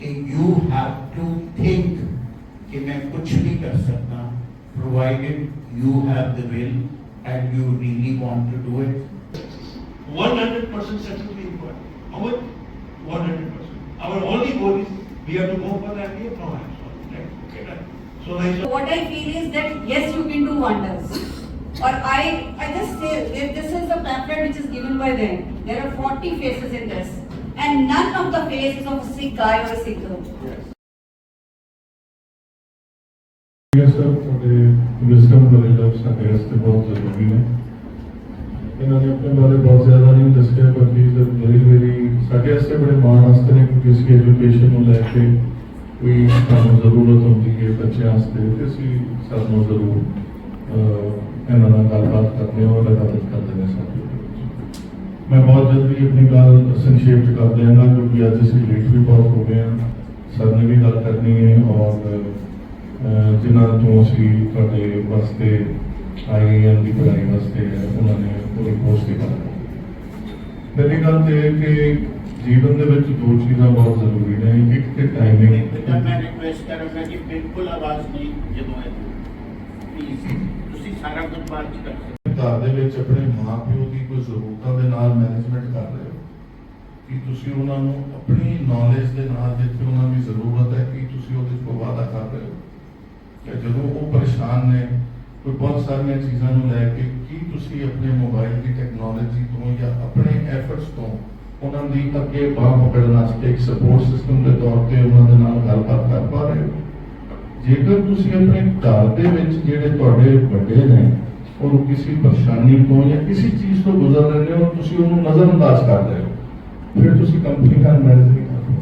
कि you have to think कि मैं कुछ नहीं कर सकता, provided you have the will and you really want to do it. 100% certainly required. Our 100%. Our only goal is we have to go for the MBA from IIMs. Right? Okay, right. So what I feel is that yes, you can do wonders. Or I just say if this is the pamphlet which is given by them. There are 40 faces in this, and none of the faces of a Sikh guy or a Sikh girl. Yes, sir. The wisdom of ਸਾਡੇ ਵਾਸਤੇ ਬਹੁਤ ਜ਼ਰੂਰੀ ਨੇ। ਇਹਨਾਂ ਨੇ ਆਪਣੇ ਬਾਰੇ ਬਹੁਤ ਜ਼ਿਆਦਾ ਨਹੀਂ ਦੱਸਿਆ, ਪਰ ਵੈਰੀ ਸਾਡੇ ਵਾਸਤੇ ਬੜੇ ਮਾਣ ਵਾਸਤੇ ਨੇ, ਕਿਉਂਕਿ ਅਸੀਂ ਐਜੂਕੇਸ਼ਨ ਨੂੰ ਲੈ ਕੇ ਕੋਈ ਸਾਨੂੰ ਜ਼ਰੂਰਤ ਹੁੰਦੀ ਹੈ ਬੱਚਿਆਂ ਵਾਸਤੇ, ਤੇ ਅਸੀਂ ਸਾਨੂੰ ਜ਼ਰੂਰ ਇਹਨਾਂ ਨਾਲ ਗੱਲਬਾਤ ਕਰਦੇ ਹਾਂ ਔਰ ਮਦਦ ਕਰਦੇ ਨੇ ਸਾਡੇ। ਮੈਂ ਬਹੁਤ ਜਲਦੀ ਆਪਣੀ ਗੱਲ ਸੰਖੇਪ ਚ ਕਰ ਦਿਆਂਗਾ, ਕਿਉਂਕਿ ਅੱਜ ਅਸੀਂ ਲੇਟ ਵੀ ਬਹੁਤ ਹੋ ਗਏ ਹਾਂ। ਸਰ ਨੇ ਵੀ ਗੱਲ ਕਰਨੀ ਹੈ ਔਰ ਜਿਨ੍ਹਾਂ ਤੋਂ ਅਸੀਂ ਤੁਹਾਡੇ ਵਾਸਤੇ IIM ਦੀ ਪੜ੍ਹਾਈ ਵਾਸਤੇ ਉਹਨਾਂ ਨੇ ਪੂਰੀ ਕੋਰਸ ਦੀ ਗੱਲ ਕੀਤੀ। ਪਹਿਲੀ ਗੱਲ ਤੇ ਇਹ ਕਿ ਜੀਵਨ ਦੇ ਵਿੱਚ ਦੋ ਚੀਜ਼ਾਂ ਬਹੁਤ ਜ਼ਰੂਰੀ ਨੇ, ਇੱਕ ਤੇ ਟਾਈਮਿੰਗ। मैं रिक्वेस्ट करूँगा कि बिल्कुल आवाज़ नहीं ਜਦੋਂ ਹੈ ਪਲੀਜ਼ ਤੁਸੀਂ ਸਾਰਾ ਕੁਝ ਬਾਅਦ ਚ ਕਰ ਸਕਦੇ। ਘਰ ਦੇ ਵਿੱਚ ਆਪਣੇ ਮਾਂ-ਪਿਓ ਦੀ ਕੋਈ ਜ਼ਰੂਰਤਾਂ ਦੇ ਨਾਲ ਮੈਨੇਜਮੈਂਟ ਕਰ ਰਹੇ ਹੋ ਕਿ ਤੁਸੀਂ ਉਹਨਾਂ ਨੂੰ ਆਪਣੀ ਨੌਲੇਜ ਦੇ ਨਾਲ ਜਿੱਥੇ ਉਹਨਾਂ ਦੀ ਜ਼ਰੂਰਤ ਹੈ ਕਿ ਤੁਸੀਂ ਉਹਦੇ 'ਚ ਵਾਅਦਾ ਕਰ ਰਹੇ ਹੋ ਕਿ ਜਦੋਂ ਉਹ ਪਰੇਸ਼ਾਨ ਨੇ ਕੋਈ ਬਹੁਤ ਸਾਰੀਆਂ ਚੀਜ਼ਾਂ ਨੂੰ ਲੈ ਕੇ ਕੀ ਤੁਸੀਂ ਆਪਣੇ ਮੋਬਾਈਲ ਦੀ ਟੈਕਨੋਲੋਜੀ ਤੋਂ ਜਾਂ ਆਪਣੇ ਐਫਰਟਸ ਤੋਂ ਉਹਨਾਂ ਦੀ ਅੱਗੇ ਬਾਹ ਪਕੜਨ ਵਾਸਤੇ ਇੱਕ ਸਪੋਰਟ ਸਿਸਟਮ ਦੇ ਤੌਰ ਤੇ ਉਹਨਾਂ ਦੇ ਨਾਲ ਗੱਲਬਾਤ ਕਰ ਪਾ ਰਹੇ ਹੋ। ਜੇਕਰ ਤੁਸੀਂ ਆਪਣੇ ਘਰ ਦੇ ਵਿੱਚ ਜਿਹੜੇ ਤੁਹਾਡੇ ਵੱਡੇ ਨੇ ਔਰ ਕਿਸੇ ਪਰੇਸ਼ਾਨੀ ਤੋਂ ਜਾਂ ਕਿਸੇ ਚੀਜ਼ ਤੋਂ ਗੁਜ਼ਰ ਰਹੇ ਹੋ, ਤੁਸੀਂ ਉਹਨੂੰ ਨਜ਼ਰਅੰਦਾਜ਼ ਕਰ ਰਹੇ ਹੋ, ਫਿਰ ਤੁਸੀਂ ਕੰਪਨੀ ਨਾਲ ਮੈਨੇਜ ਨਹੀਂ ਕਰ ਰਹੇ।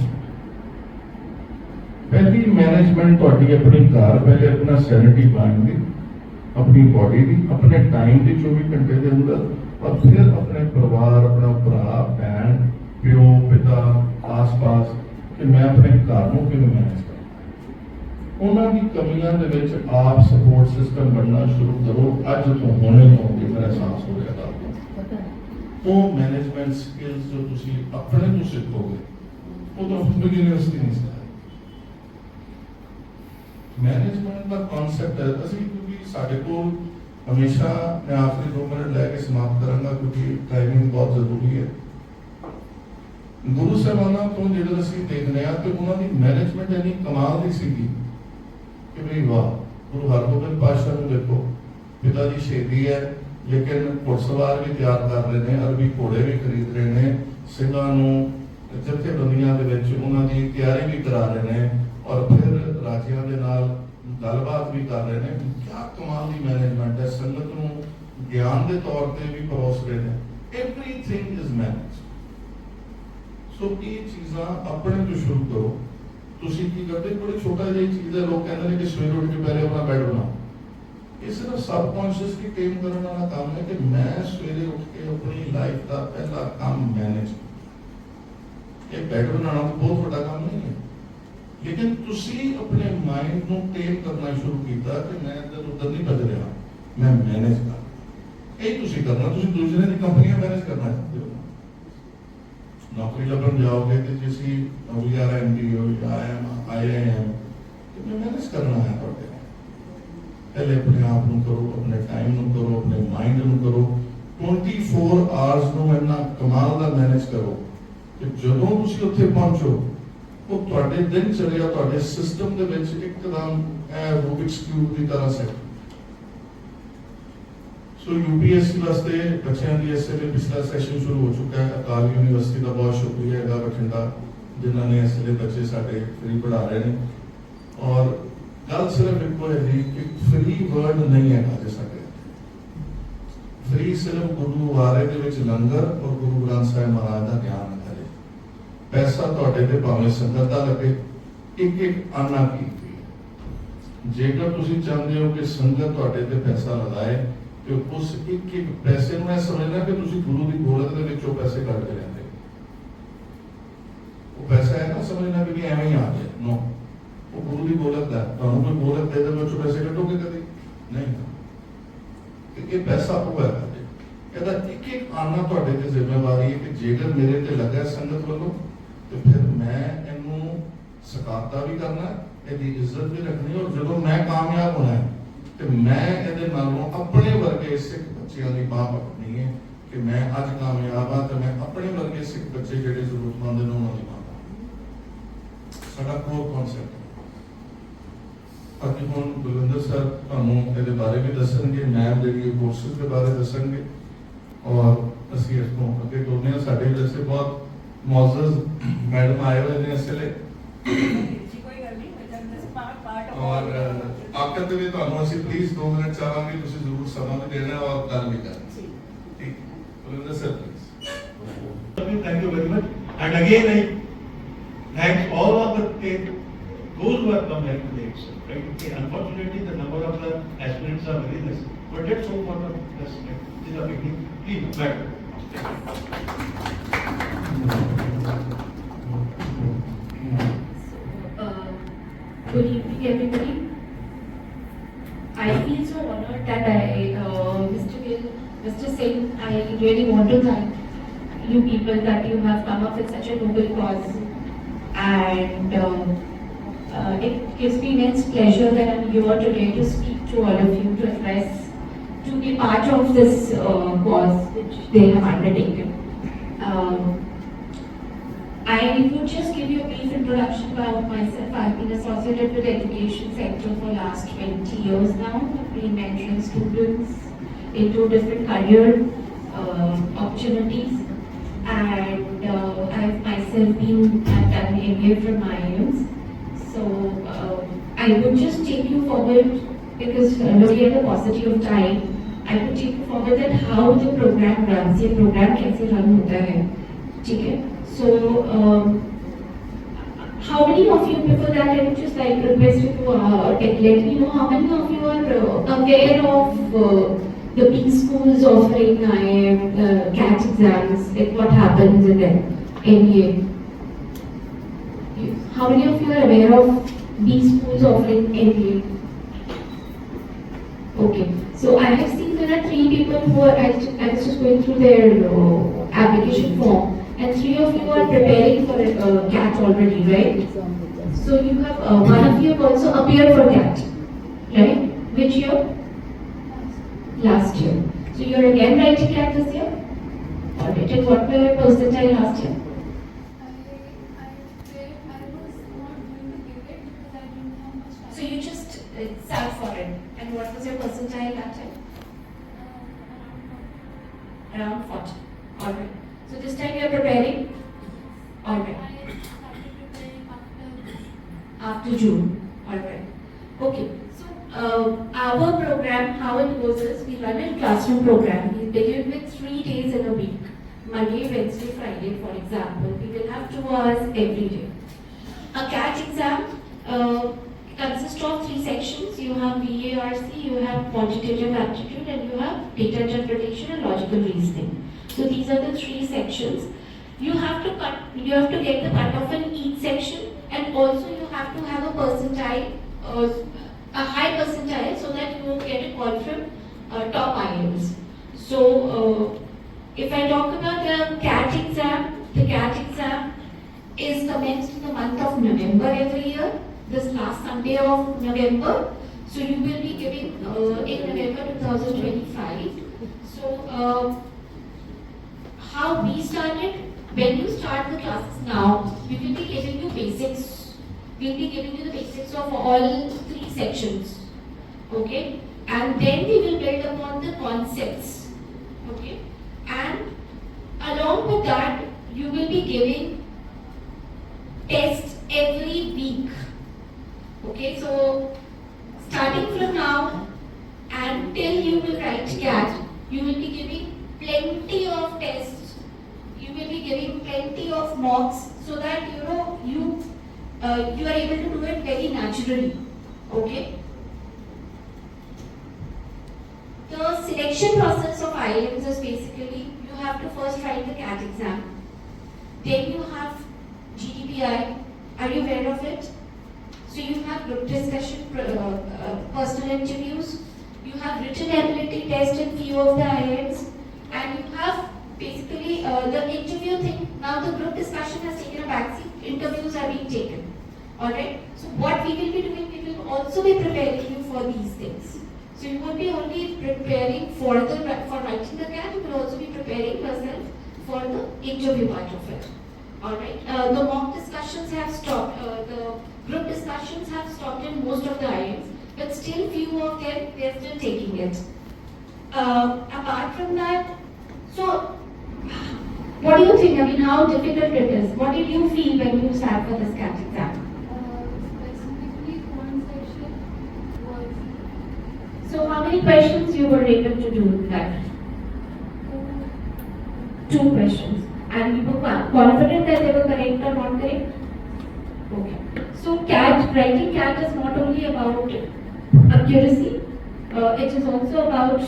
ਪਹਿਲੀ ਮੈਨੇਜਮੈਂਟ ਤੁਹਾਡੀ ਆਪਣੀ ਘਰ ਪਹਿਲੇ ਆਪਣਾ ਸੈਨਿਟੀ ਪਾਉਣ ਦੀ, ਆਪਣੀ ਬੋਡੀ ਦੀ, ਆਪਣੇ ਟਾਈਮ ਦੀ 24 ਘੰਟੇ ਦੇ ਅੰਦਰ, और फिर अपने परिवार, अपना भरा भैन प्यो पिता आस पास कि मैं अपने घर को किवें मैनेज करूं। उन्होंने कमियां दे विच आप सपोर्ट सिस्टम बनना शुरू करो। अज तो होने तो मेरा एहसास हो गया वो मैनेजमेंट स्किल्स जो तुसी अपने तो सीखोगे वो तो यूनिवर्सिटी नहीं सिखाई। मैनेजमेंट का कॉन्सेप्ट है असीं क्योंकि साडे कोल हमेशा मैं आखिरी 2 मिनट लैके समाप्त करांगा क्योंकि टाइमिंग बहुत जरूरी है। गुरु साहबाना तो जो असीं देखने तो उन्होंने मैनेजमेंट इन्नी कमाल की सी कि भाई वाह, गुरु हरगोबिंद पातशाह को देखो, पिता जी शहीदी है लेकिन घुड़सवार भी तैयार कर रहे हैं, अरबी घोड़े भी खरीद रहे हैं, सिंघां नूं जथेबंदियां दे विच उन्हां दी तैयारी भी करा रहे हैं और फिर राजियां दे नाल गलबात भी कर रहे हैं। क्या कमाल की मैनेजमेंट है, संगत नूं ज्ञान के तौर पर भी परोस रहे हैं। Everything is manage. सो ये चीज़ां अपने तो शुरू करो। तुसी की करते बड़ी छोटा जी चीज़ है, लोग कहते हैं कि सवेरे उठ के पहले अपना बेड बनाओ। ये सिर्फ सबकॉन्शियसली टेम करने वाला काम है कि मैं सवेरे उठ के अपनी लाइफ का पहला काम मैनेज करूं। ये बेड बनाना तो बहुत बड़ा काम नहीं है, लेकिन तुसी अपने माइंड को टेम करना शुरू किया कि मैं इधर उधर नहीं भज रहा, मैं मैनेज कर। यही तुसी करना। तुसी दूसरे की कंपनियां मैनेज करना चाहते हो, नौकरी लभन जाओगे तो जिसी OERMD हो या IIM तो मैं मैनेज करना है थोड़े। पहले अपने आप को करो, अपने टाइम को करो, अपने माइंड को करो। 24 आवर्स को इन्ना कमाल का मैनेज करो कि जदों तुसी उत्थे पहुंचो वो ਤੁਹਾਡੇ ਦਿਨ ਚੜਿਆ ਤੁਹਾਡੇ ਸਿਸਟਮ ਦੇ ਵਿੱਚ ਇੱਕਦਮ ਰੂਬਿਕਸ ਕਿਊਬ ਦੀ ਤਰ੍ਹਾਂ ਸੈੱਟ। ਸੋ UPSC ਵਾਸਤੇ ਬੱਚਿਆਂ ਦੀ ਇਸ ਵੇਲੇ ਪਿਛਲਾ ਸੈਸ਼ਨ ਸ਼ੁਰੂ ਹੋ ਚੁੱਕਾ ਹੈ। ਅਕਾਲ ਯੂਨੀਵਰਸਿਟੀ ਦਾ ਬਹੁਤ ਸ਼ੁਕਰੀਆ ਹੈਗਾ ਬਠਿੰਡਾ ਜਿਨ੍ਹਾਂ ਨੇ ਇਸ ਵੇਲੇ ਬੱਚੇ ਸਾਡੇ ਫ੍ਰੀ ਪੜ੍ਹਾ ਰਹੇ ਨੇ। ਔਰ ਗੱਲ ਸਿਰਫ ਇੱਕੋ ਹੈ ਜੀ ਕਿ ਫ੍ਰੀ ਵਰਡ ਨਹੀਂ ਹੈਗਾ ਜੇ ਸਾਡੇ ਫ੍ਰੀ ਸਿਰਫ ਗੁਰਦੁਆਰੇ ਦੇ ਵਿੱਚ ਲੰਗਰ ਔਰ ਗੁਰੂ ਗ੍ਰੰਥ ਸਾਹਿਬ ਮਹਾਰਾਜ ਦਾ ਗਿਆਨ ਹੈ। पैसा तुहाडे ते भावें संगत दा लगे, एक आना की जेकर तुसीं चाहते हो कि संगत तुहाडे ते पैसा लगाए तो उस एक पैसे में समझना कि तुसीं गुरु की गोलक दे विचों पैसे कट के लेंदे। वो पैसा है ना समझना कि एवें ही आ जाए, नो वो गुरु की गोलक दा तुहानूं कोई गोलक दे दे विचों पैसे कटोगे कभी नहीं। ये पैसा वो है ਇਹਦਾ ਇੱਕ ਆना ਤੁਹਾਡੇ ਤੇ ਜ਼ਿੰਮੇਵਾਰੀ ਹੈ ਕਿ ਜੇਕਰ ਮੇਰੇ ਤੇ ਲੱਗਾ ਸੰਗਤ ਵੱਲੋਂ तो फिर मैं इनू ਸਕਾਤਾ ਵੀ ਕਰਨਾ, ਇਹਦੀ ਇੱਜ਼ਤ ਵੀ ਰੱਖਣੀ, ਔਰ ਜਦੋਂ ਮੈਂ ਕਾਮਯਾਬ ਹੋਣਾ ਹੈ ਤੇ ਮੈਂ ਇਹਦੇ ਨਾਲੋਂ ਆਪਣੇ ਵਰਗੇ ਸਿੱਖ ਬੱਚਿਆਂ ਦੀ ਬਾਹ ਪਕੜਨੀ ਹੈ ਕਿ ਮੈਂ ਅੱਜ ਕਾਮਯਾਬ ਹਾਂ ਤੇ ਮੈਂ ਆਪਣੇ ਵਰਗੇ ਸਿੱਖ ਬੱਚੇ ਜਿਹੜੇ ਜ਼ਰੂਰਤਮੰਦ ਨੇ ਉਹਨਾਂ ਦੀ ਬਾਹ ਪਕੜਨੀ। ਸਾਡਾ ਕੋਰ ਕਨਸੈਪਟ। ਅੱਜ ਹੁਣ ਬਲਵਿੰਦਰ ਸਰ ਤੁਹਾਨੂੰ ਇਹਦੇ ਬਾਰੇ ਵੀ ਦੱਸਣਗੇ, ਮੈਮ ਜਿਹੜੀ ਕੋਰਸਿਸ ਦੇ ਬਾਰੇ ਦੱਸਣਗੇ, ਔਰ ਅਸੀਂ ਇਸ ਤੋਂ ਅੱਗੇ ਤੁਰਨੇ ਹਾਂ। ਸਾਡੇ ਜੈਸੇ ਬਹੁਤ ਮੌਜ਼ਜ਼ ਮੈਡਮ ਆਏ ਹੋਏ ਨੇ ਇਸ ਵੇਲੇ, ਔਰ ਆਖਰ ਦੇ ਵਿੱਚ ਤੁਹਾਨੂੰ ਅਸੀਂ ਪਲੀਜ਼ 2 ਮਿੰਟ ਚਾਹਾਂਗੇ, ਤੁਸੀਂ ਜ਼ਰੂਰ ਸਮਾਂ ਵੀ ਦੇਣਾ ਔਰ ਗੱਲ ਵੀ ਕਰਨੀ। ਠੀਕ, Balwinder sir please. Thank you very much. And again, I thank all of those who have come here today. Right? Okay. Unfortunately, the number of the aspirants are very less. But let's hope for the best. This is a beginning. Please, back. Good evening, everybody. I feel so honored that Mr. Singh, I really want to thank you people that you have come up with such a noble cause, and it gives me immense pleasure that I'm here today to speak to all of you, to address, to be part of this cause which they have undertaken. I would just give you a brief introduction about myself. I've been associated with the education sector for last 20 years now. I've been mentoring students into different career opportunities, and I've myself I've done MBA from IIMs. So I would just take you forward, because looking at the paucity of time, I would take you forward that how the program runs. ये program कैसे run होता है, ठीक है? So, how many of you, before that, I would just like request you to let me know how many of you are aware of the B schools offering IIM CAT exams, like what happens in the NEA. How many of you are aware of B schools offering NEA? Okay, so I have seen there are 3 people who are, I was just going through their application form. And 3 of you are preparing for CAT already, right? So you have, one of you have also appeared for CAT, right? Which year? Last year. So you are again writing CAT this year? Alright, and what were your percentile last year? So you just sat for it. And what was your percentile that time? Around 40. Alright. So this time you are preparing? Alright. After June. Alright. Okay. So our program, how it goes is, we run a classroom program. We begin with 3 days in a week. Monday, Wednesday, Friday, for example. We will have 2 hours every day. A CAT exam consists of 3 sections. You have VARC, you have quantitative aptitude, and you have data interpretation and logical reasoning. So these are the 3 sections. You have to get the cutoff in each section, and also you have to have a percentile, a high percentile, so that you won't get a call from top IIMs. So if I talk about the CAT exam is commenced in the month of November every year, this last Sunday of November. So you will be giving in November 2025. So how we started, when you start the classes now, we will be giving you basics. We'll be giving you the basics of all 3 sections. Okay? And then we will build upon the concepts. Okay? And along with that, you will be giving tests every week. Okay? So starting from now until you will write CAT, you will be giving plenty of tests. You will be giving plenty of mocks, so that you are able to do it very naturally. Okay. The selection process of IIMs is basically, you have to first write the CAT exam. Then you have GDPI. Are you aware of it? So you have group discussion, personal interviews. You have written ability test in few of the IIMs, and you have basically the interview thing. Now the group discussion has taken a backseat. Interviews are being taken. Alright? So what we will be doing, we will also be preparing you for these things. So you won't be only preparing for writing the CAT, you will also be preparing yourself for the interview part of it. Alright? The mock discussions have stopped, the group discussions have stopped in most of the IIMs, but still few of them, they are still taking it. Apart from that, so what do you think? I mean, how difficult it is? What did you feel when you sat for this CAT exam? Specifically, one section was So how many questions you were able to do that? 2 questions. And you were confident that they were correct or not correct? Okay. So CAT, writing CAT is not only about accuracy, it is also about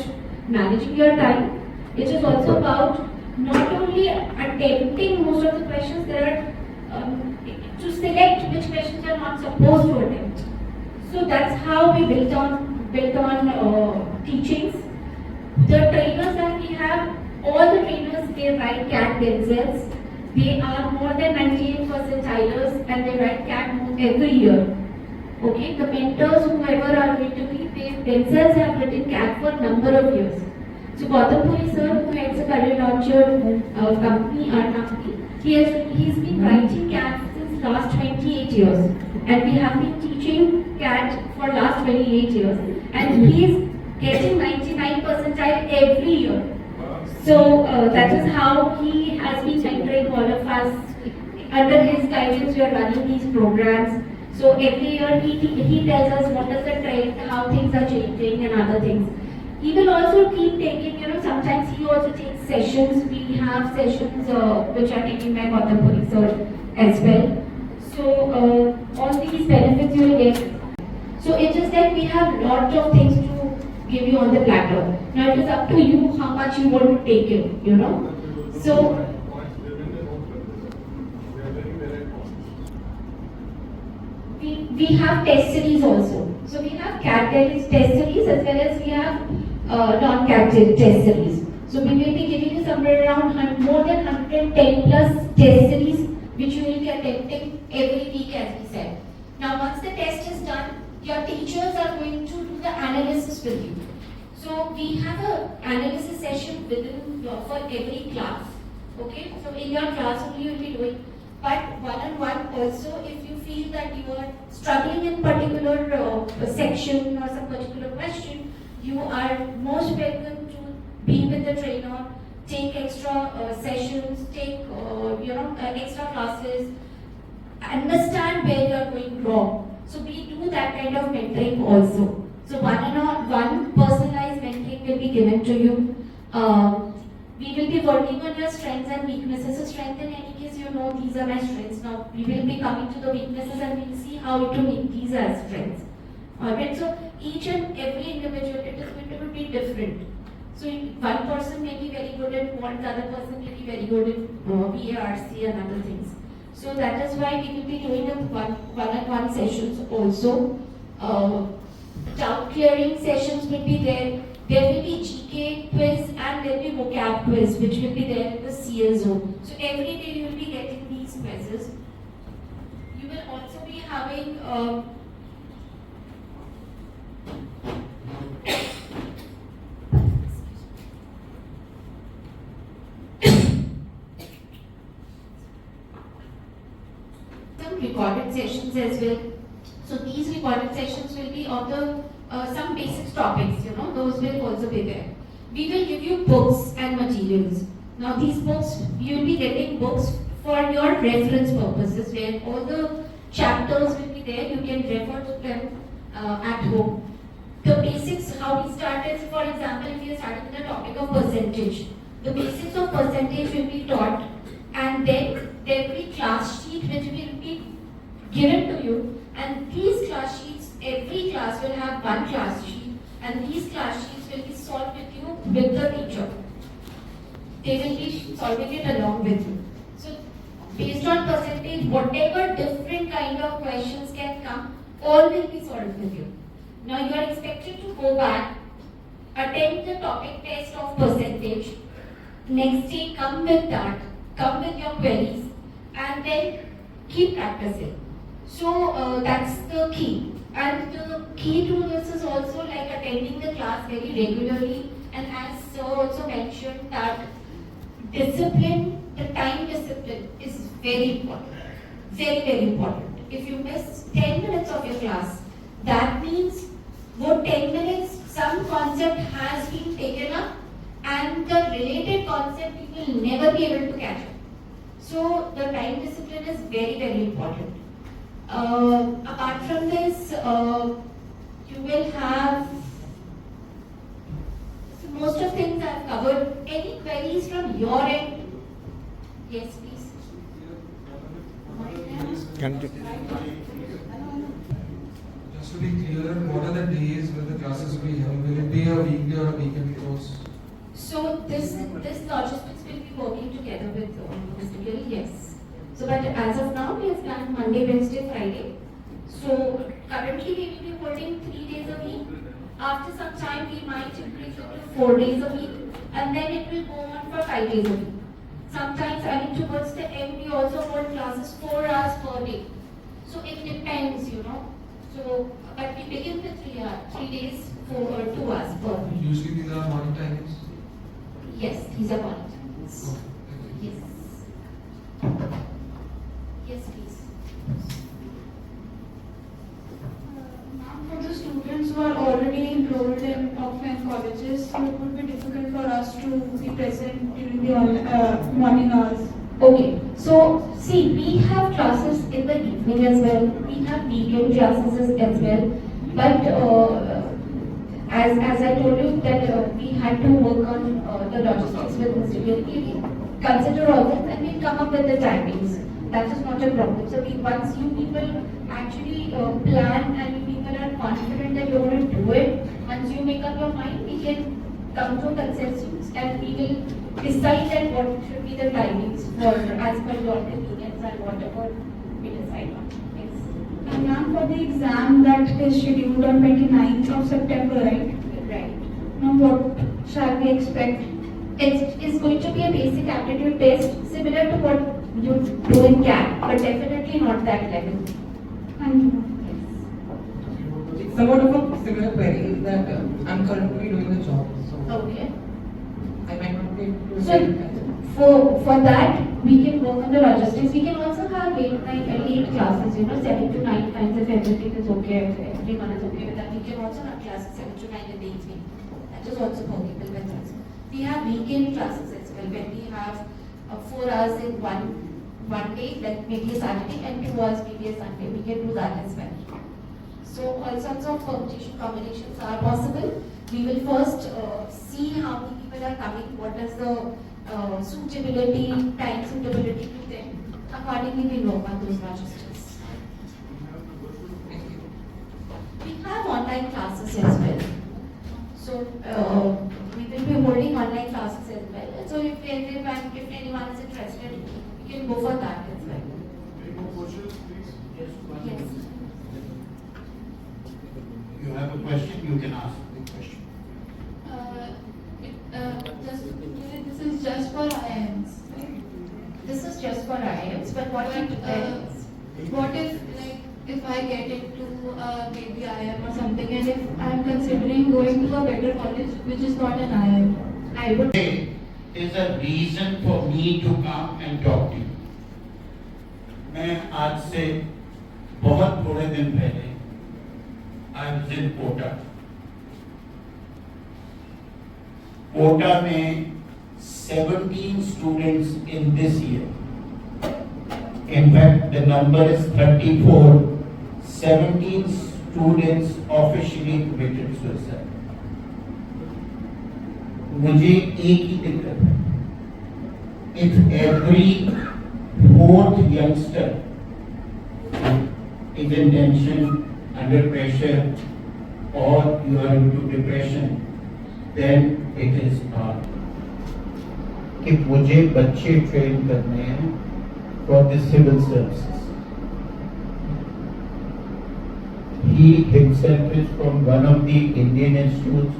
managing your time. It is also about not only attempting most of the questions, there are to select which questions you are not supposed to attempt. So that's how we built on teachings. The trainers that we have, all the trainers, they write CAT themselves. They are more than 98 percentilers and they write CAT every year. Okay, the mentors, whoever are going to be, they themselves have written CAT for a number of years. So Gautam Puri sir, who heads a career launcher company, our company, he's been writing CAT since last 28 years. And we have been teaching CAT for last 28 years. And he's getting 99 percentile every year. So that is how he has been mentoring all of us. Under his guidance, we are running these programs. So every year he tells us what is the trend, how things are changing and other things. He will also keep taking, sometimes he also takes sessions. We have sessions which are taken by Gautam Puri sir as well. So all these benefits you will get. So it's just that we have lots of things to give you on the platter. Now it is up to you how much you want to take it, So we have test series also. So we have CAT test series as well as we have non-CAT test series. So we will be giving you somewhere around more than 110 plus test series which you will be attempting every week as we said. Now once the test is done, your teachers are going to do the analysis with you. So we have an analysis session for every class. Okay, so in your class only you will be doing, but one-on-one also, if you feel that you are struggling in particular section or some particular question, you are most welcome to be with the trainer, take extra sessions, take extra classes, understand where you are going wrong. So we do that kind of mentoring also. So one personalized mentoring will be given to you. We will be working on your strengths and weaknesses. So strength in any case, these are my strengths. Now we will be coming to the weaknesses and we will see how to make these as strengths. Alright, so each and every individual, it is going to be different. So one person may be very good at one, the other person may be very good at PARC and other things. So that is why we will be doing one-on-one sessions also. Doubt clearing sessions will be there. There will be GK quiz and there will be vocab quiz which will be there in the CL zone. So every day you will be getting these quizzes. You will also be having some recorded sessions as well. So these recorded sessions will be on the some basic topics, those will also be there. We will give you books and materials. Now these books, you will be getting books for your reference purposes where all the chapters will be there. You can refer to them at home. The basics, how we started, for example, if we are starting with the topic of percentage. The basics of percentage will be taught and then there will be class sheet which will be given to you. And these class sheets, every class will have one class sheet and these class sheets will be solved with you with the teacher. They will be solving it along with you. So based on percentage, whatever different kind of questions can come, all will be solved with you. Now you are expected to go back, attempt the topic test of percentage, next day come with that, come with your queries and then keep practicing. So that's the key. And the key to this is also like attending the class very regularly. And as Sir also mentioned that discipline, the time discipline is very important. Very, very important. If you miss 10 minutes of your class, that means for 10 minutes some concept has been taken up and the related concept you will never be able to catch up. So the time discipline is very, very important. Apart from this, you will have most of things I've covered. Any queries from your end? Yes, please. Just to be clear, what are the days when the classes will be held? Will it be a weekday or a weekend course? So this logistics will be working together with Mr. Gill, yes. So but as of now we have planned Monday, Wednesday, Friday. So currently we will be holding 3 days a week. After some time we might increase it to 4 days a week and then it will go on for 5 days a week. Sometimes I mean towards the end we also hold classes 4 hours per day. So it depends, you know. So but we begin with 3 days for 2 hours per day. Usually these are morning timings. Yes, these are morning times. Okay, thank you. Yes. Yes, please. For the students who are already enrolled in offline colleges, it would be difficult for us to be present during the morning hours. Okay, so see, we have classes in the evening as well. We have weekend classes as well. But as I told you that we had to work on the logistics with Mr. Gill. We consider all this and we come up with the timings. That is not a problem. So once you people actually plan and you people are confident that you want to do it, once you make up your mind, we can come to a consensus and we will decide that what should be the timings for as per your convenience and whatever we decide on. Yes. And ma'am, for the exam that is scheduled on 29th of September, right? Right. Now what shall we expect? It's going to be a basic aptitude test similar to what you do in CAT, but definitely not that level. Thank you. It's somewhat of a similar query that I'm currently doing a job, so Okay. I might not be able to So for that we can work on the logistics. We can also have late classes, 7 to 9 times if everything is okay, if everyone is okay with that. We can also have classes 7 to 9 in the evening. That is also possible with us. We have weekend classes as well when we have 4 hours in one day, like maybe a Saturday, and 2 hours maybe a Sunday. We can do that as well. So all sorts of permutation combinations are possible. We will first see how many people are coming, what is the suitability, time suitability to them. Accordingly, we work on those logistics. We have online classes as well. So we will be holding online classes as well. So if anyone is interested, we can go for that as well. Any more questions, please? Yes. You have a question, you can ask the question. This is just for IIMs, right? This is just for IIMs, but what we prepare is. What if I get into maybe IIM or something, and if I'm considering going to a better college which is not an IIM? I would. Today is a reason for me to come and talk to you. मैं आज से बहुत थोड़े दिन पहले I was in Kota. Kota में 17 students in this year. In fact, the number is 34. 17 students officially committed suicide. मुझे एक ही दिक्कत है. If every fourth youngster is in tension, under pressure, or you are into depression, then it is hard. कि मुझे बच्चे train करने हैं for the civil services. He himself is from one of the Indian institutes.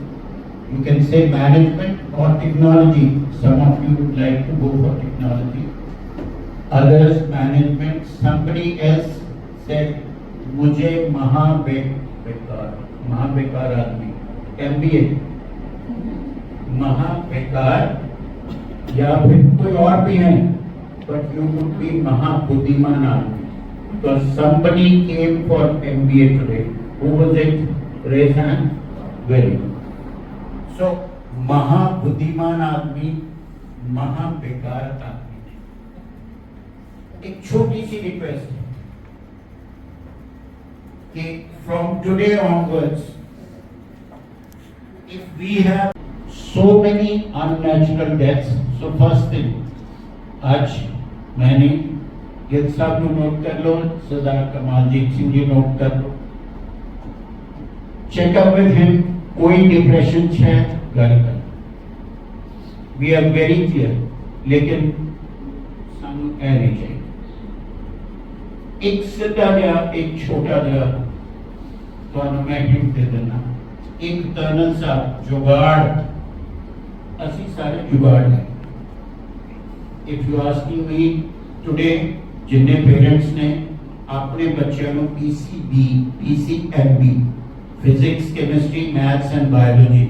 You can say management or technology. Some of you would like to go for technology. Others management. Somebody else said, मुझे महाबेकार आदमी MBA महाबेकार या फिर कोई और भी है, but you would be महाबुद्धिमान आदमी. Because somebody came for MBA today. Who was it? Raise hand. Very good. So महाबुद्धिमान आदमी, महाबेकार आदमी. एक छोटी सी रिक्वेस्ट है कि from today onwards, if we have so many unnatural deaths, so first thing, आज मैंने गिल साहब को नोट कर लो, सरदार कमालजीत सिंह जी नोट कर लो, चेकअप विद हिम, कोई डिप्रेशन है गल कर, वी आर वेरी क्लियर, लेकिन सानू ऐ नहीं चाहिए. एक सीधा जिहा एक छोटा जिहा ਤੁਹਾਨੂੰ ਮੈਂ ਹਿੰਟ ਦੇ ਦਿੰਦਾ. ਇੱਕ ਕਰਨਲ ਸਾਹਿਬ ਜੁਗਾੜ, ਅਸੀਂ ਸਾਰੇ ਜੁਗਾੜ ਨੇ. If you asking me today, ਜਿੰਨੇ ਪੇਰੈਂਟਸ ਨੇ ਆਪਣੇ ਬੱਚਿਆਂ ਨੂੰ PCMB physics, chemistry, maths and biology,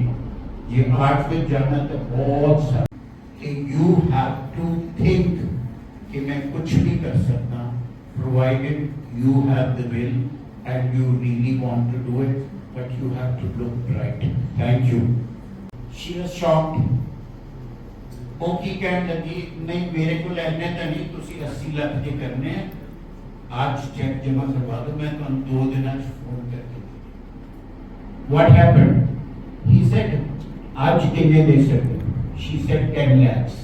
ਜੇ ਆਰਟ ਵਿੱਚ ਜਾਣਾ ਤਾਂ ਬਹੁਤ ਸਾਰਾ, ਕਿ ਯੂ ਹੈਵ ਟੂ ਥਿੰਕ ਕਿ ਮੈਂ ਕੁਝ ਵੀ ਕਰ ਸਕਦਾ, provided you have the will and you really want to do it, but you have to look right. Thank you. She was shocked. ਉਹ ਕੀ ਕਹਿਣ ਲੱਗੀ, ਨਹੀਂ ਮੇਰੇ ਕੋਲ ਐਨੇ ਤਾਂ ਨਹੀਂ, ਤੁਸੀਂ 80 ਲੱਖ ਦੇ ਕਰਨੇ, ਅੱਜ ਚੈੱਕ ਜਮ੍ਹਾਂ ਕਰਵਾ ਦਿਓ, ਮੈਂ ਤੁਹਾਨੂੰ 2 ਦਿਨਾਂ 'ਚ ਫੋਨ ਕਰਕੇ. What happened? He said, ਅੱਜ ਕਿੰਨੇ ਦੇ ਸਕਦੇ? She said 10 lakhs.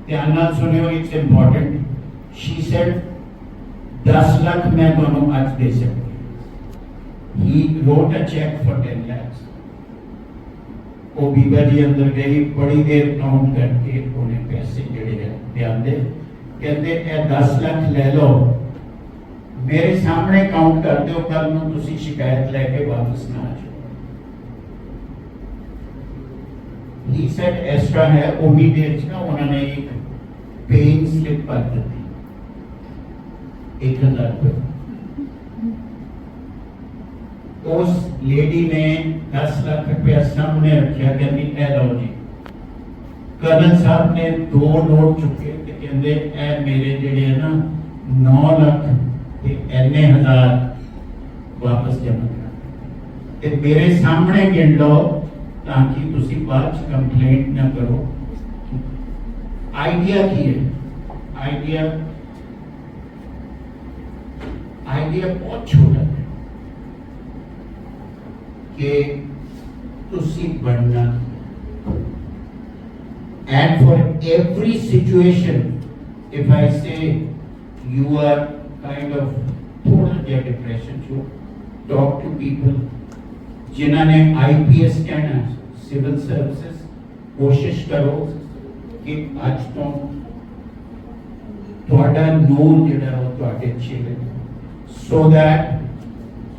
ਧਿਆਨ ਨਾਲ ਸੁਣਿਓ, it's important. She said 10 lakh ਮੈਂ ਤੁਹਾਨੂੰ ਅੱਜ ਦੇ ਸਕਦਾ. He wrote a check for 10 lakhs. ਉਹ ਬੀਬਾ ਜੀ ਅੰਦਰ ਗਈ, ਬੜੀ ਦੇਰ ਕਾਊਂਟ ਕਰਕੇ ਉਹਨੇ ਪੈਸੇ ਜਿਹੜੇ ਹੈ ਧਿਆਨ ਦੇ, ਕਹਿੰਦੇ ਇਹ 10 ਲੱਖ ਲੈ ਲਓ, ਮੇਰੇ ਸਾਹਮਣੇ ਕਾਊਂਟ ਕਰ ਦਿਓ, ਕੱਲ ਨੂੰ ਤੁਸੀਂ ਸ਼ਿਕਾਇਤ ਲੈ ਕੇ ਵਾਪਸ ਨਾ ਆ ਜਾਓ. He said ਇਸ ਤਰ੍ਹਾਂ ਹੈ, ਉਮੀਦ ਦੇਰ 'ਚ ਨਾ ਉਹਨਾਂ ਨੇ ਇੱਕ ਪੇਇੰਗ ਸਲਿੱਪ ਭਰ ਦਿੱਤੀ, 1000 रुपये. उस लेडी ने 10 लाख रुपया सामने रखा, कहती ए लो जी. कर्नल साहब ने 2 नोट चुके ते कहंदे ए मेरे जेड़े है ना 9 लाख ते एने हजार वापस जमा करा ते मेरे सामने गिन लो, ताकि तुसी बाद च कंप्लेंट ना करो. आइडिया की है, आइडिया बहुत छोटा है कि तुसी बनना, and for every situation, if I say you are kind of थोड़ा जा depression, so talk to people जिन्होंने IPS कहना, civil services, कोशिश करो कि आज तो थोड़ा नूर जिहड़ा वो तुहाडे चेहरे, so that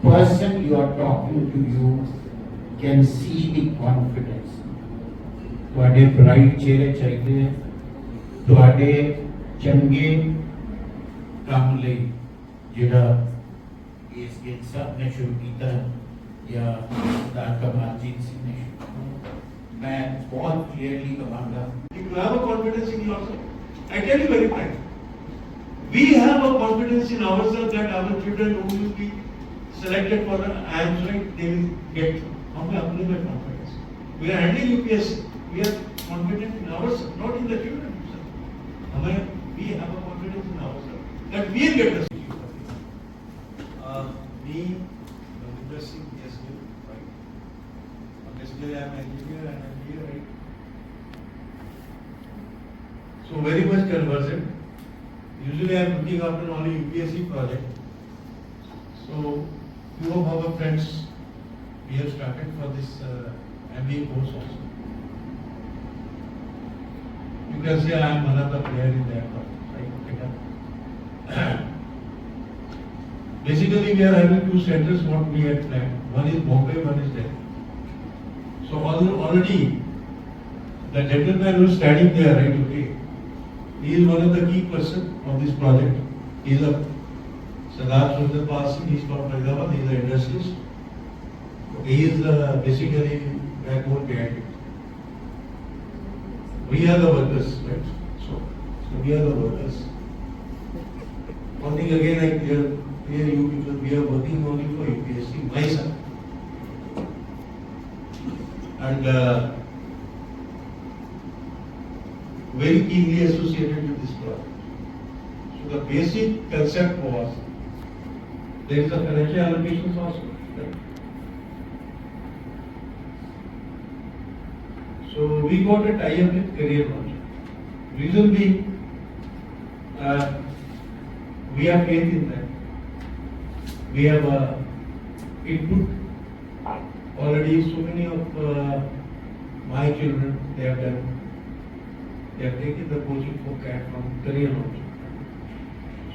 person you are talking to you can see the confidence. तुहाडे ब्राइट चेहरे चाहिए, तुहाडे चंगे काम लई जिहड़ा इस गिल साहब ने शुरू किया या सरदार कमालजीत सिंह ने, मैं बहुत क्लियरली कहूँगा. If you have a confidence in yourself, I tell you very frankly, we have a confidence in ourselves that our children who will be selected for IIMs, right, they will get. हमें अपने में confidence. We are handling UPSC. We are confident in ourselves, not in the children themselves. We have a confidence in ourselves that we will get the seat. Me, Ravindra Singh, yes, right. Basically, I am an engineer and I am here, right. So very much conversant. Usually I am looking after only UPSC project. So few of our friends, we have started for this MBA course also. You can say I am one of the player in that part, right? Basically we are having 2 centers what we had planned. One is Bombay, one is Delhi. So already the gentleman who is standing there, right, okay, he is one of the key person of this project. He is a Sangat from the past, he's from Hyderabad, he's an industrialist. He is basically backbone behind it. We are the workers, right? So we are the workers. One thing again I clear you because we are working only for UPSC, myself. And very keenly associated with this project. So the basic concept was there is a financial allocations also. Right? So we got a tie-up with career launch. Reason being, we have faith in that. We have input. Already so many of my children, they have taken the coaching for CAT from career launch.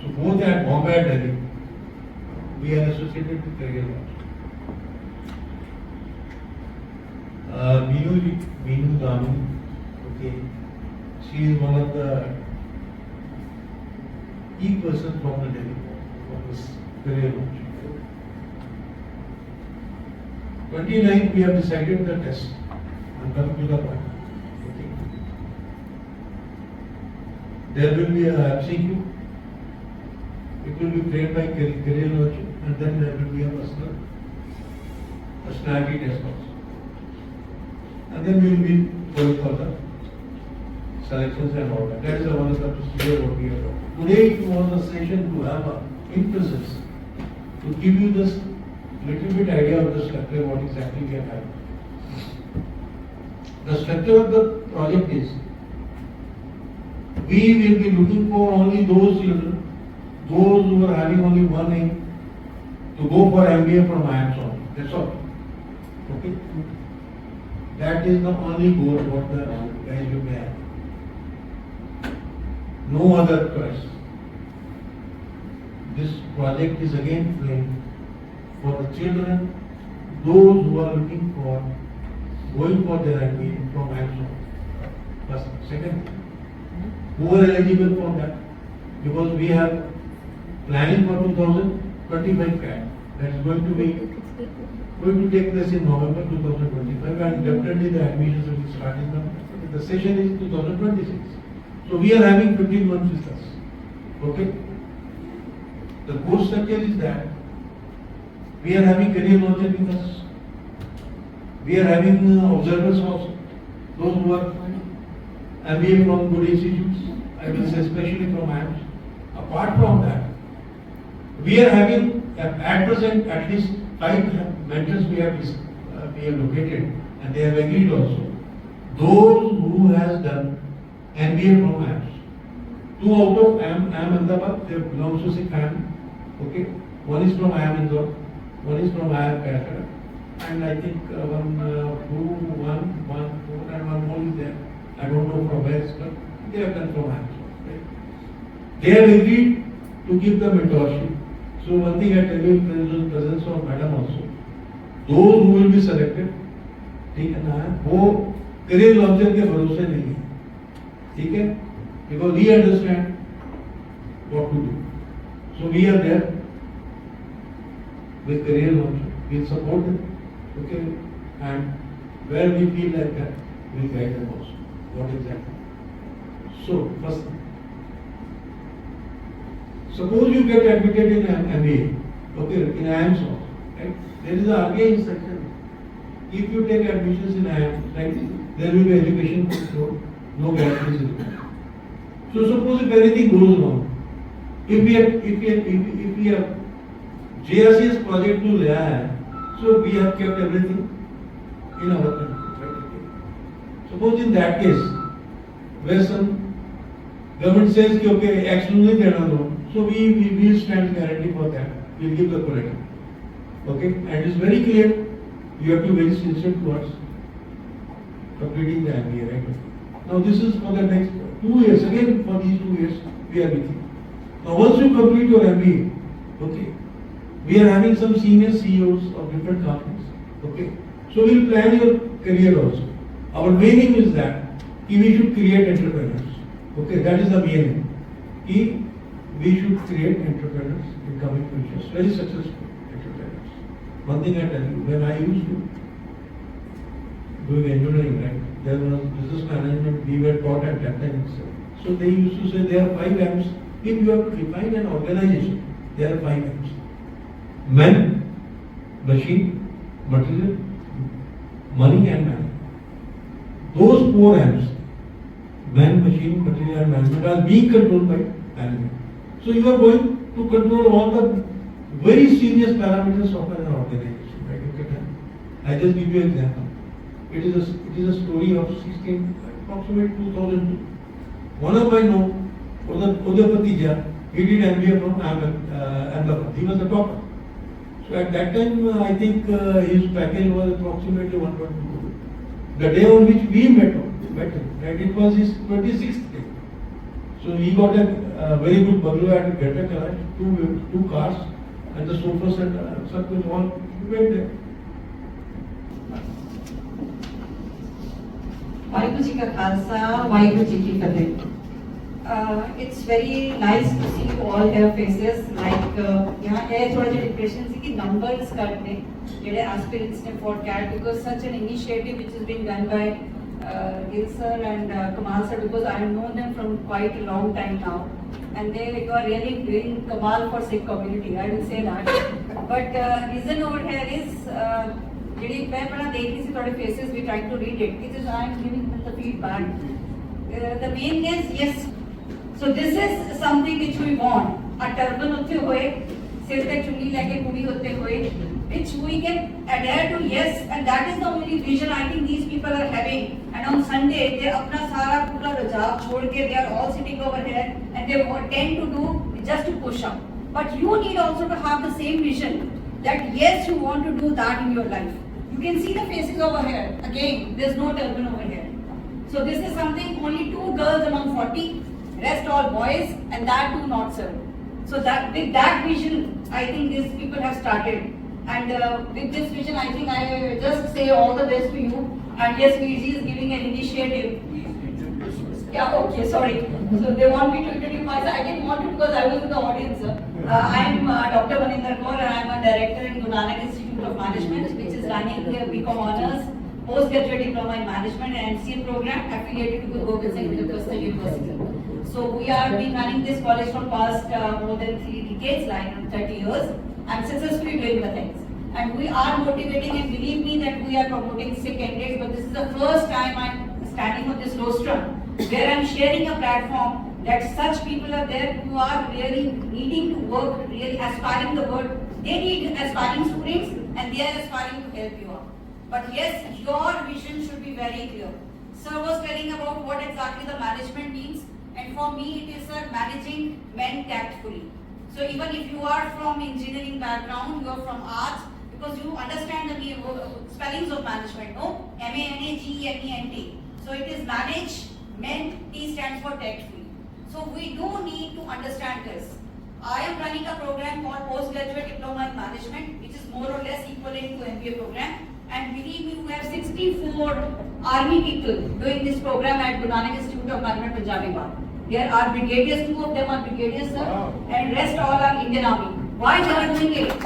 So both at Bombay and Delhi, we are associated with career launch. Meenu Damini, okay, she is one of the key persons from the Delhi for this career launch. 29th, we have decided the test. I'm coming to the point. Okay. There will be a MCQ. It will be trained by career launch, and then there will be a personality test also. And then we will be going for the selections and all that. That is one of the procedure what we have done. Today it was a session to have a in-presence to give you this little bit idea of the structure, what exactly we are having. The structure of the project is, we will be looking for only those children, those who are having only one aim, to go for MBA from IIMs only. That's all. Okay? That is the only goal what the guys you may have. No other choice. This project is again framed for the children, those who are looking for going for their MBA from IIMs. First, second, who are eligible for that? Because we have planning for 2025 CAT. That is going to take place in November 2025, and definitely the admissions will start in the session is 2026. So we are having 15 months with us. Okay? The course structure is that we are having career launches with us. We are having observers also. Those who are MBA from good institutes, I will say especially from IIMs. Apart from that, we are having at present at least 5 mentors we have located, and they have agreed also. Those who has done MBA from IIMs. 2 out of IIM Ahmedabad, they belong to Sikh family. Okay, one is from IIM Indore, one is from IIM Calcutta, and I think one more is there. I don't know from where, but they have done from IIMs. Okay. They have agreed to give the mentorship. So one thing I tell you, in presence of madam also, those who will be selected, ठीक है ना, वो career launcher के भरोसे नहीं है, ठीक है? Because we understand what to do. So we are there with career launcher. We support them, okay? And where we feel like that, we guide them also. What exactly? So first, suppose you get admitted in MBA, okay, in IIMs also, right? There is a RBI instruction. If you take admissions in IIMs, right, there will be education control, no guarantees required. So suppose if anything goes wrong, if we have JRC's project to laya hai, so we have kept everything in our country, right? Suppose in that case, where some government says कि okay, X नहीं देना loan, so we will stand guarantee for that. We will give the collateral. Okay, and it is very clear. You have to be very sincere towards completing the MBA, right? Now this is for the next 2 years. Again, for these 2 years, we are with you. Now once you complete your MBA, okay, we are having some senior CEOs of different companies. Okay, so we will plan your career also. Our main aim is that we should create entrepreneurs. Okay, that is the main aim. we should create entrepreneurs in coming futures, very successful entrepreneurs. One thing I tell you, when I used to doing engineering, right, there was business management, we were taught at that time itself. So they used to say there are 5 M's. If you have to define an organization, there are 5 M's. Men, machine, material, money and man. Those 4 M's, man, machine, material and management, are being controlled by management. So you are going to control all the very serious parameters of an organization. Right? I just give you an example. It is a story of approximately 2002. One of my know, Uday Patija, he did MBA from Ahmedabad. He was a topper. So at that time, I think his package was approximately 1.2 crore. The day on which we met him, right, it was his 26th day. So he got a very good bungalow at Greater Karachi, 2 cars, and the sofas and something all. We went there. Waheguru Ji ka Khalsa, Waheguru Ji ki Fateh. It's very nice to see all their faces. Like यहाँ है थोड़ा जो depression से कि numbers करने जेडे aspirants ने fought cat because such an initiative which has been done by Gil sir and Kamal sir, because I have known them from quite a long time now, and they are really doing Kamal for Sikh community. I will say that. But reason over here is JD मैं बड़ा देख रही थी थोड़े faces, we trying to read it. It is I am giving them the feedback. The main is yes. So this is something which we want. A turban होते हुए, सिर पे चुन्नी लेके कुड़ी होते हुए, which we can adhere to, yes, and that is the only vision I think these people are having. And on Sunday they अपना सारा पूरा रजाब छोड़ के they are all sitting over here and they tend to do just to push up. But you need also to have the same vision that yes, you want to do that in your life. You can see the faces over here. Again, there's no turban over here. So this is something only 2 girls among 40. Rest all boys, and that too not sir. So that with that vision, I think these people have started. And with this vision, I think I just say all the best to you. And yes, VG is giving an initiative. Yeah, okay, sorry. So they want me to introduce myself. I didn't want to because I was in the audience. I am Dr. Maninder Kaur, and I am a director in Guru Granth Institute of Management, which is running the BCom Honours, Postgraduate Diploma in Management and NCr program affiliated to Guru Gobind Singh University. So we have been running this college for past more than 3 decades, like 30 years, and successfully doing the things. And we are motivating, and believe me that we are promoting Sikh candidates, but this is the first time I'm standing on this rostrum where I'm sharing a platform that such people are there who are really needing to work, really aspiring the world. They need aspiring students and they are aspiring to help you out. But yes, your vision should be very clear. Sir was telling about what exactly the management means, and for me it is managing men tactfully. So even if you are from engineering background, you are from arts, because you understand the spellings of management, no? M-A-N-A-G-E-M-E-N-T. So it is manage, men, T stands for tactfully. So we do need to understand this. I am running a program called Postgraduate Diploma in Management, which is more or less equivalent to MBA program. And believe me, we have 64 army people doing this program at Guru Granth Institute of Management, Punjabibad. There are brigadiers, 2 of them are brigadiers, sir, and rest all are Indian Army. Why they are doing it?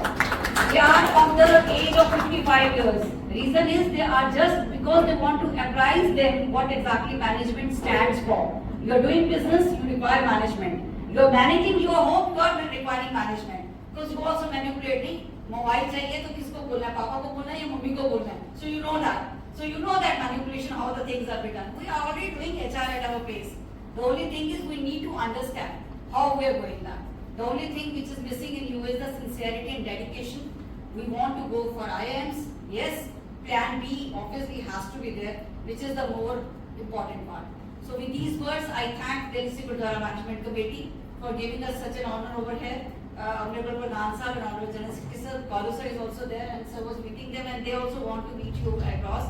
They are of the age of 55 years. Reason is they are just because they want to apprise them what exactly management stands for. You are doing business, you require management. You are managing your home, you are requiring management. Because you are also manipulating. Mobile चाहिए तो किसको बोलना है, पापा को बोलना है या मम्मी को बोलना है. So you know that. So you know that manipulation, how the things are done. We are already doing HR at our pace. The only thing is we need to understand how we are going that. The only thing which is missing in you is the sincerity and dedication. We want to go for IIMs. Yes, plan B obviously has to be there, which is the more important part. So with these words, I thank Delhi NCr Management Committee for giving us such an honor over here. Honorable Pradhan sir and Honorable General Secretary sir, Kalu sir is also there, and sir was meeting them, and they also want to meet you across.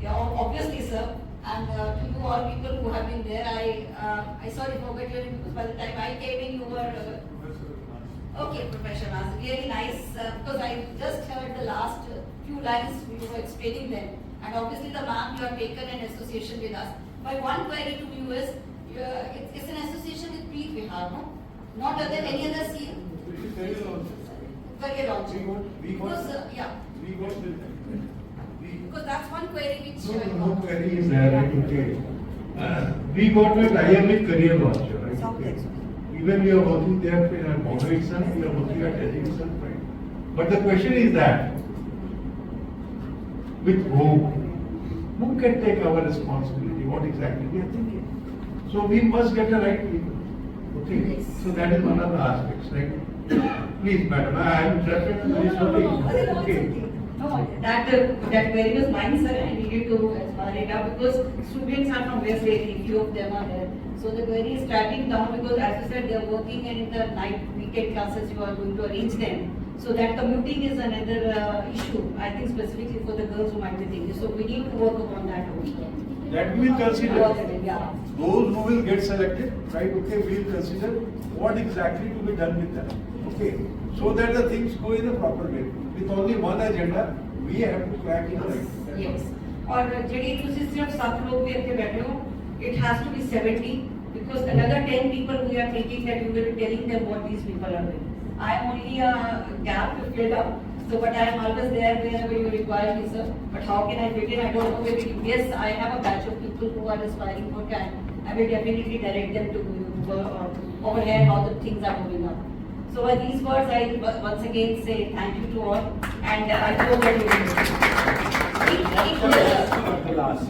Yeah, obviously sir, and to you all people who have been there, I sorry forgot your name because by the time I came in you were okay, Professor Nas, really nice because I just heard the last few lines you were explaining them, and obviously the ma'am you have taken an association with us. My one query to you is, it's an association with Preet Vihar, no? Not other any other CA? Career launch. Career launch. We got, Because, yeah, we got the, because that's one query which. No query is there, right, okay. We got that IIM career launcher, right? Okay. Even we are working there in our model itself, we are working at Delhi itself, right? But the question is that, with whom? Who can take our responsibility? What exactly we are thinking? So we must get the right people. Okay? Yes. So that is one of the aspects, right? Please, madam, I am interested in this topic. Okay. No, that query was mine, sir. I needed to explore it out because students are from West Delhi, few of them are there. So the query is tracking down because, as you said, they are working and in the night weekend classes you are going to arrange them. So that commuting is another issue. I think specifically for the girls who might be thinking. So we need to work upon that also. That we will consider. Yeah. Those who will get selected, right, okay, we will consider what exactly to be done with them. Okay, so that the things go in a proper way. With only one agenda, we have to crack it right. Yes. और जड़ी तुझे सिर्फ 7 लोग भी ऐसे बैठे हो, it has to be 70 because another 10 people we are thinking that we will be telling them what these people are doing. I am only a gap to fill up, so but I am always there wherever you require me, sir. But how can I fit in? I don't know. Maybe yes, I have a batch of people who are aspiring for CAN. I will definitely direct them to over here how the things are moving up. So by these words, I once again say thank you to all, and I hope that you will. the last.